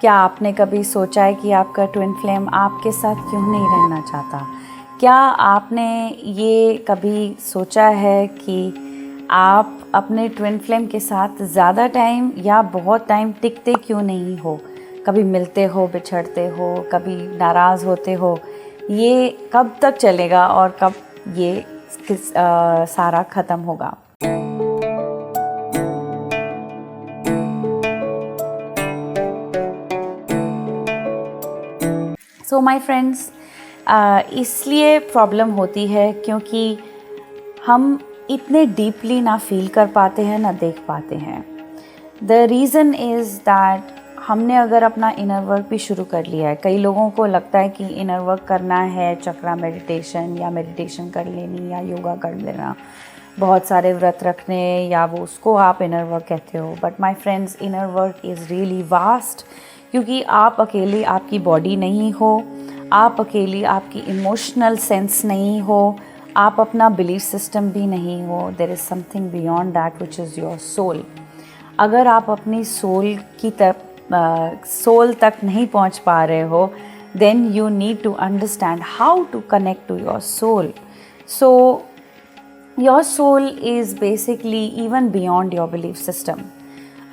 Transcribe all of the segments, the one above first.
क्या आपने कभी सोचा है कि आपका ट्विन फ्लेम आपके साथ क्यों नहीं रहना चाहता? क्या आपने ये कभी सोचा है कि आप अपने ट्विन फ्लेम के साथ ज़्यादा टाइम या बहुत टाइम टिकते क्यों नहीं हो? कभी मिलते हो, बिछड़ते हो, कभी नाराज़ होते हो। ये कब तक चलेगा और कब ये सारा ख़त्म होगा? सो माय फ्रेंड्स, इसलिए प्रॉब्लम होती है क्योंकि हम इतने डीपली ना फील कर पाते हैं ना देख पाते हैं। द रीज़न इज़ दैट हमने अगर अपना इनर वर्क भी शुरू कर लिया है, कई लोगों को लगता है कि इनर वर्क करना है चक्रा मेडिटेशन या मेडिटेशन कर लेनी या योगा कर लेना, बहुत सारे व्रत रखने, या वो उसको आप इनर वर्क कहते हो। But my friends, inner work is really vast, क्योंकि आप अकेले आपकी बॉडी नहीं हो, आप अकेली आपकी इमोशनल सेंस नहीं हो, आप अपना बिलीफ सिस्टम भी नहीं हो। There is something beyond that which is your soul. अगर आप अपनी सोल की सोल तक नहीं पहुंच पा रहे हो, then you need to understand how to connect to your soul. So your soul is basically even beyond your belief system.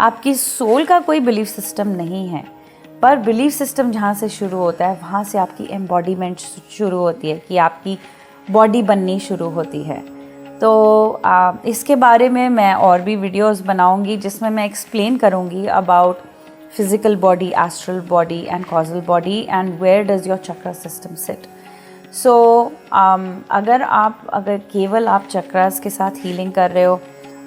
आपकी सोल का कोई बिलीफ सिस्टम नहीं है, पर बिलीफ सिस्टम जहाँ से शुरू होता है वहाँ से आपकी एम्बॉडीमेंट शुरू होती है, कि आपकी बॉडी बननी शुरू होती है। तो इसके बारे में मैं और भी वीडियोस बनाऊंगी जिसमें मैं एक्सप्लेन करूंगी about physical body, astral body and causal body and where does your chakra system sit. So अगर केवल आप चक्रास के साथ हीलिंग कर रहे हो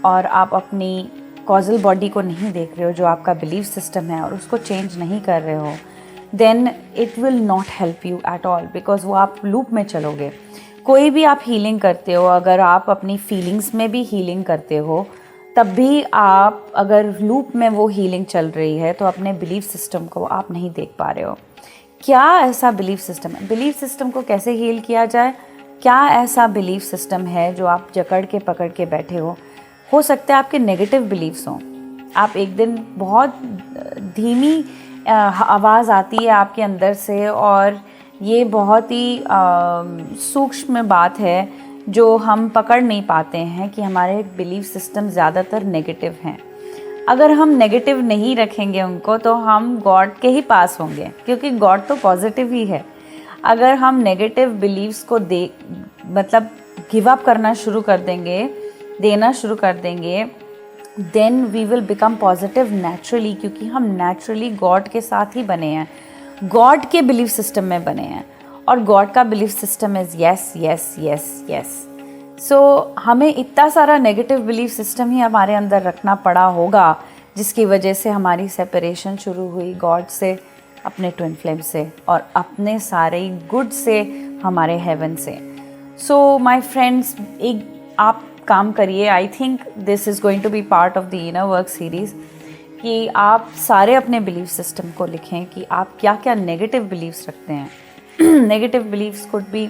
और आप अपनी कॉजल बॉडी को नहीं देख रहे हो, जो आपका बिलीफ सिस्टम है, और उसको चेंज नहीं कर रहे हो, then it will not help you at all, because वो आप लूप में चलोगे। कोई भी आप हीलिंग करते हो, अगर आप अपनी फीलिंग्स में भी हीलिंग करते हो, तब भी आप अगर लूप में वो हीलिंग चल रही है तो अपने बिलीफ सिस्टम को आप नहीं देख पा रहे हो। क्या ऐसा बिलीफ सिस्टम है? बिलीफ सिस्टम को कैसे हील किया जाए? क्या ऐसा बिलीफ सिस्टम है जो आप जकड़ के पकड़ के बैठे हो सकता है आपके नेगेटिव बिलीफ्स हों। आप एक दिन बहुत धीमी आवाज़ आती है आपके अंदर से, और ये बहुत ही सूक्ष्म बात है जो हम पकड़ नहीं पाते हैं कि हमारे बिलीफ सिस्टम ज़्यादातर नेगेटिव हैं। अगर हम नेगेटिव नहीं रखेंगे उनको, तो हम गॉड के ही पास होंगे, क्योंकि गॉड तो पॉजिटिव ही है। अगर हम नेगेटिव बिलीव्स को मतलब गिव अप करना शुरू कर देंगे, देना शुरू कर देंगे, then we will become positive naturally, क्योंकि हम नेचुरली गॉड के साथ ही बने हैं, गॉड के बिलीफ सिस्टम में बने हैं, और गॉड का belief system is yes yes yes yes. So हमें इतना सारा नेगेटिव बिलीफ सिस्टम ही हमारे अंदर रखना पड़ा होगा, जिसकी वजह से हमारी सेपरेशन शुरू हुई गॉड से, अपने ट्विन फ्लेम से, और अपने सारे गुड से, हमारे हेवन से। सो माय फ्रेंड्स, एक आप काम करिए, I think this is going to be part of the inner work series, कि आप सारे अपने बिलीफ सिस्टम को लिखें कि आप क्या क्या नेगेटिव बिलीव्स रखते हैं। नेगेटिव बिलीव्स कुड बी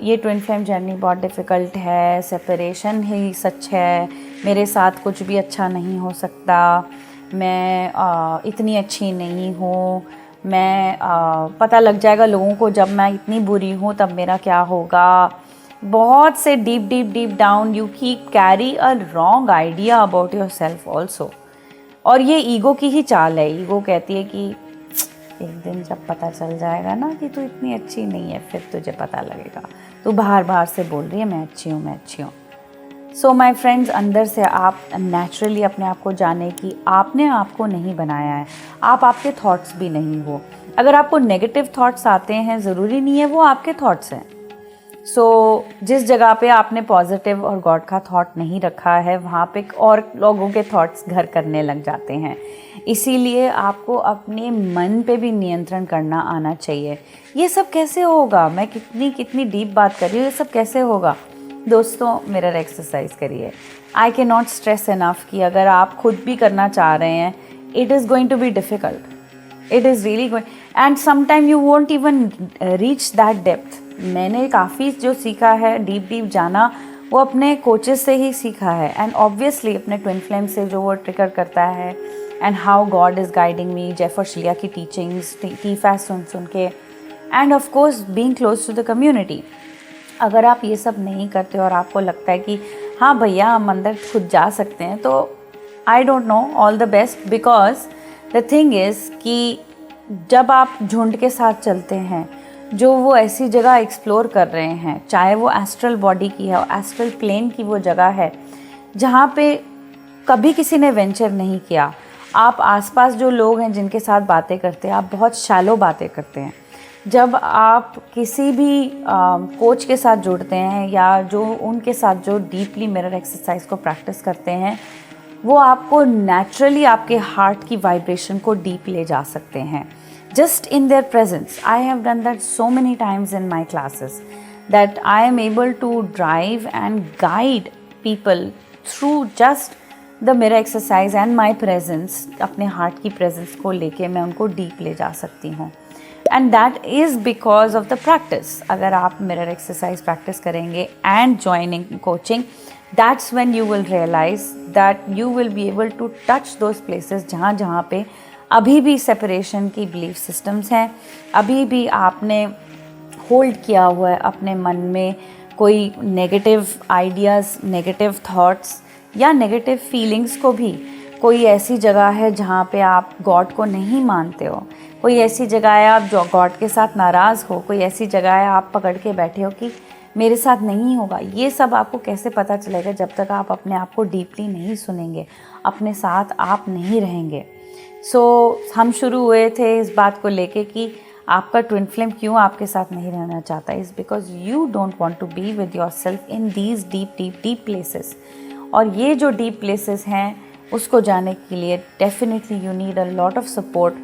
ये ट्विन फ्लेम जर्नी बहुत डिफ़िकल्ट है, सेपरेशन ही सच है, मेरे साथ कुछ भी अच्छा नहीं हो सकता, मैं इतनी अच्छी नहीं हूँ, मैं पता लग जाएगा लोगों को जब मैं इतनी बुरी हूँ तब मेरा क्या होगा। बहुत से deep down you keep carry a wrong idea about your self also. और ये ईगो की ही चाल है। ईगो कहती है कि एक दिन जब पता चल जाएगा ना कि तू इतनी अच्छी नहीं है, फिर तुझे पता लगेगा, तू बाहर से बोल रही है मैं अच्छी हूँ, मैं अच्छी हूँ। सो माय फ्रेंड्स, अंदर से आप नेचुरली अपने आप को जाने कि आपने आपको नहीं बनाया है, आप आपके थॉट्स भी नहीं हो। अगर आपको नेगेटिव थॉट्स आते हैं, ज़रूरी नहीं है वो आपके थॉट्स हैं। सो जिस जगह पे आपने पॉजिटिव और गॉड का थॉट नहीं रखा है, वहाँ पे और लोगों के थॉट्स घर करने लग जाते हैं। इसीलिए आपको अपने मन पे भी नियंत्रण करना आना चाहिए। ये सब कैसे होगा? मैं कितनी डीप बात कर रही हूँ, ये सब कैसे होगा? दोस्तों, मिरर एक्सरसाइज करिए। I can not stress enough कि अगर आप खुद भी करना चाह रहे हैं, it is going to be difficult, it is really going, and sometime you won't even reach that depth. मैंने काफ़ी जो सीखा है, डीप जाना, वो अपने कोचेस से ही सीखा है, एंड ऑब्वियसली अपने ट्विन फ्लेम से जो वो ट्रिगर करता है, and how God is guiding me, जेफर शिलिया की टीचिंग्स, टीफैस सुन के, and of course being close to the community. अगर आप ये सब नहीं करते और आपको लगता है कि हाँ भैया हम अंदर खुद जा सकते हैं, तो I don't know, all the best, because the thing is कि जब आप झुंड के साथ चलते हैं, जो वो ऐसी जगह एक्सप्लोर कर रहे हैं, चाहे वो एस्ट्रल बॉडी की है, एस्ट्रल प्लेन की वो जगह है जहाँ पे कभी किसी ने वेंचर नहीं किया, आप आसपास जो लोग हैं जिनके साथ बातें करते हैं, आप बहुत शैलो बातें करते हैं। जब आप किसी भी कोच के साथ जुड़ते हैं या जो उनके साथ जो डीपली मिरर एक्सरसाइज को प्रैक्टिस करते हैं, वो आपको नेचुरली आपके हार्ट की वाइब्रेशन को डीप ले जा सकते हैं, just in their presence. I have done that so many times in my classes, that I am able to drive and guide people through just the mirror exercise and my presence. अपने heart की presence को लेके मैं उनको deep ले जा सकती हूँ, and that is because of the practice. अगर आप मिरर एक्सरसाइज प्रैक्टिस करेंगे and joining coaching, that's when you will realize that you will be able to touch those places जहाँ पे अभी भी सेपरेशन की बिलीफ सिस्टम्स हैं, अभी भी आपने होल्ड किया हुआ है अपने मन में कोई नेगेटिव आइडियाज़, नेगेटिव थॉट्स या नेगेटिव फीलिंग्स को भी। कोई ऐसी जगह है जहाँ पे आप गॉड को नहीं मानते हो, कोई ऐसी जगह है आप जो गॉड के साथ नाराज़ हो, कोई ऐसी जगह है आप पकड़ के बैठे हो कि मेरे साथ नहीं होगा। ये सब आपको कैसे पता चलेगा जब तक आप अपने आप को डीपली नहीं सुनेंगे, अपने साथ आप नहीं रहेंगे। हम शुरू हुए थे इस बात को लेके कि आपका ट्विन फ्लेम क्यों आपके साथ नहीं रहना चाहता, is because you don't want to be with yourself in these deep places. और ये जो डीप प्लेसेस हैं उसको जाने के लिए definitely you need a lot of support.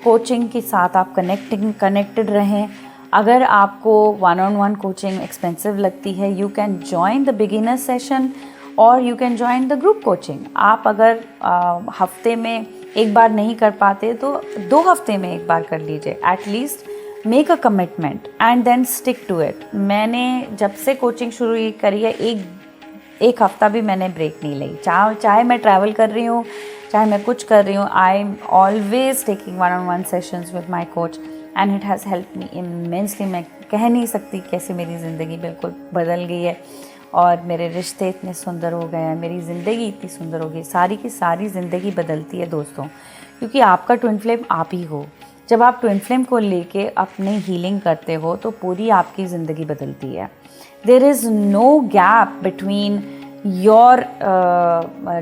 Coaching के साथ आप कनेक्टेड रहें। अगर आपको 1-on-1 कोचिंग एक्सपेंसिव लगती है, you can join the beginner session और you can join the group coaching. आप अगर हफ्ते में एक बार नहीं कर पाते तो 2 हफ्ते में एक बार कर लीजिए। At least make a commitment and then stick to it. मैंने जब से कोचिंग शुरू करी है, एक हफ्ता भी मैंने ब्रेक नहीं ली। चाहे मैं ट्रैवल कर रही हूँ, चाहे मैं कुछ कर रही हूँ, I am always taking 1-on-1 sessions with my coach and it has help me immensely. मैं कह नहीं सकती कैसे मेरी ज़िंदगी बिल्कुल बदल गई है और मेरे रिश्ते इतने सुंदर हो गए हैं, मेरी ज़िंदगी इतनी सुंदर हो गई। सारी की सारी ज़िंदगी बदलती है दोस्तों, क्योंकि आपका ट्विन फ्लेम आप ही हो। जब आप ट्विन फ्लेम को लेके अपने हीलिंग करते हो तो पूरी आपकी ज़िंदगी बदलती है। There is no gap between your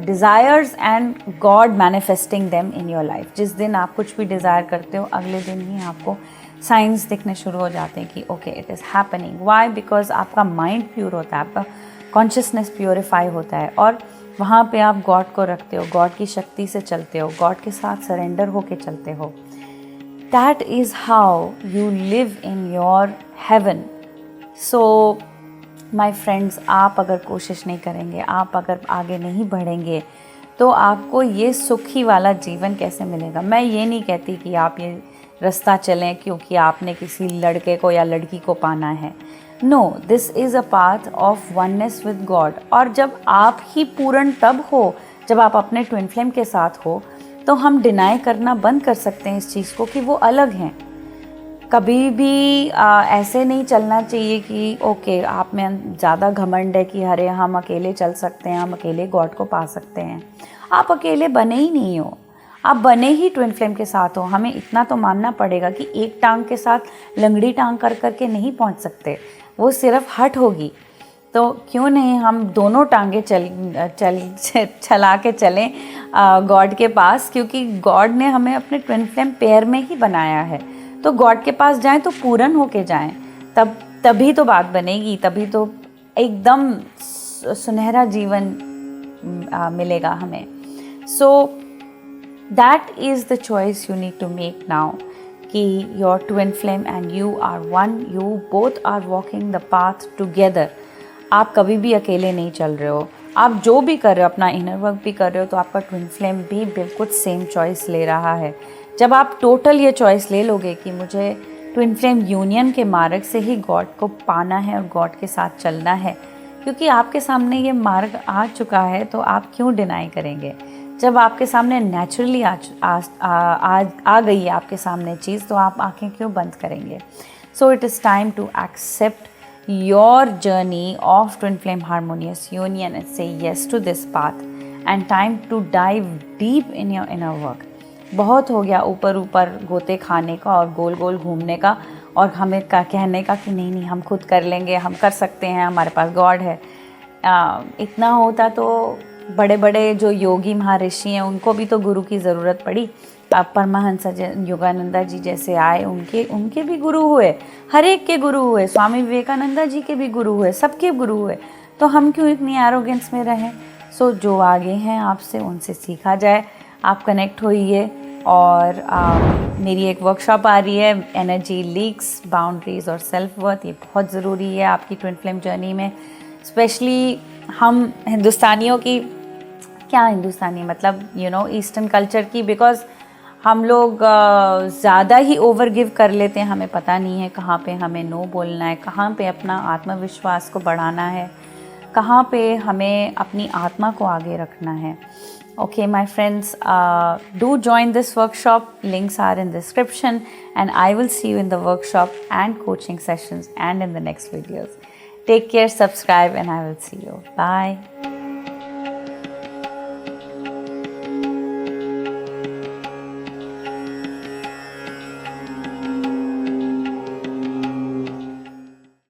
desires and God manifesting them in your life. जिस दिन आप कुछ भी डिज़ायर करते हो, अगले दिन ही आपको साइंस दिखने शुरू हो जाते हैं कि okay it is happening. Why? Because आपका माइंड प्योर होता है, आपका कॉन्शियसनेस प्योरीफाई होता है और वहाँ पे आप गॉड को रखते हो, गॉड की शक्ति से चलते हो, गॉड के साथ सरेंडर होके चलते हो। That is how you live in your heaven. So my friends, आप अगर कोशिश नहीं करेंगे, आप अगर आगे नहीं बढ़ेंगे तो आपको ये सुखी वाला जीवन कैसे मिलेगा। मैं ये नहीं कहती कि आप ये रास्ता चलें क्योंकि आपने किसी लड़के को या लड़की को पाना है। No, this is a path of oneness with God. और जब आप ही पूर्ण तब हो जब आप अपने ट्विन फ्लेम के साथ हो, तो हम डिनाई करना बंद कर सकते हैं इस चीज़ को कि वो अलग हैं। कभी भी ऐसे नहीं चलना चाहिए कि ओके आप में ज़्यादा घमंड है कि अरे हम अकेले चल सकते हैं, हम अकेले गॉड को पा सकते हैं। आप अकेले बने ही नहीं हो, आप बने ही ट्विन फ्लेम के साथ हो। हमें इतना तो मानना पड़ेगा कि एक टांग के साथ लंगड़ी टांग कर करके नहीं पहुंच सकते, वो सिर्फ हट होगी। तो क्यों नहीं हम दोनों टांगे चला के चलें गॉड के पास, क्योंकि गॉड ने हमें अपने ट्विन फ्लेम पेयर में ही बनाया है। तो गॉड के पास जाएं तो पूर्ण होके जाएं, तभी तो बात बनेगी, तभी तो एकदम सुनहरा जीवन मिलेगा हमें। So that is the choice you need to make now कि your twin flame and you are one, you both are walking the path together. आप कभी भी अकेले नहीं चल रहे हो। आप जो भी कर रहे हो, अपना इनर वर्क भी कर रहे हो, तो आपका ट्विन फ्लेम भी बिल्कुल सेम चॉइस ले रहा है। जब आप टोटल ये चॉइस ले लोगे कि मुझे ट्विन फ्लेम यूनियन के मार्ग से ही गॉड को पाना है और गॉड के साथ चलना है, क्योंकि आपके सामने ये मार्ग आ चुका है, तो आप क्यों डिनाई करेंगे। जब आपके सामने नेचुरली आ गई है आपके सामने चीज़, तो आप आंखें क्यों बंद करेंगे? So it is time to accept your journey of twin flame harmonious union and say yes to this path and time to dive deep in your inner work. बहुत हो गया ऊपर ऊपर गोते खाने का और गोल गोल घूमने का, और हमें कहने का कि नहीं हम खुद कर लेंगे, हम कर सकते हैं, हमारे पास गॉड है। इतना होता तो बड़े बड़े जो योगी महर्षि हैं उनको भी तो गुरु की ज़रूरत पड़ी। अब परमहंस योगानंदा जी जैसे आए, उनके भी गुरु हुए, हर एक के गुरु हुए, स्वामी विवेकानंदा जी के भी गुरु हुए, सबके गुरु हुए। तो हम क्यों इतनी एरोगेंस में रहें? सो जो आगे हैं आपसे, उनसे सीखा जाए, आप कनेक्ट होइए। और मेरी एक वर्कशॉप आ रही है, एनर्जी लीक्स, बाउंड्रीज और सेल्फ वर्थ। ये बहुत ज़रूरी है आपकी ट्विन फ्लेम जर्नी में, स्पेशली हम हिंदुस्तानियों की, क्या हिंदुस्तानी मतलब ईस्टर्न कल्चर की, बिकॉज़ हम लोग ज़्यादा ही ओवर गिव कर लेते हैं। हमें पता नहीं है कहाँ पे हमें नो बोलना है, कहाँ पे अपना आत्मविश्वास को बढ़ाना है, कहाँ पे हमें अपनी आत्मा को आगे रखना है। Okay, my friends, do join this workshop. Links are in the description, and I will see you in the workshop and coaching sessions and in the next videos. Take care, subscribe, and I will see you. Bye.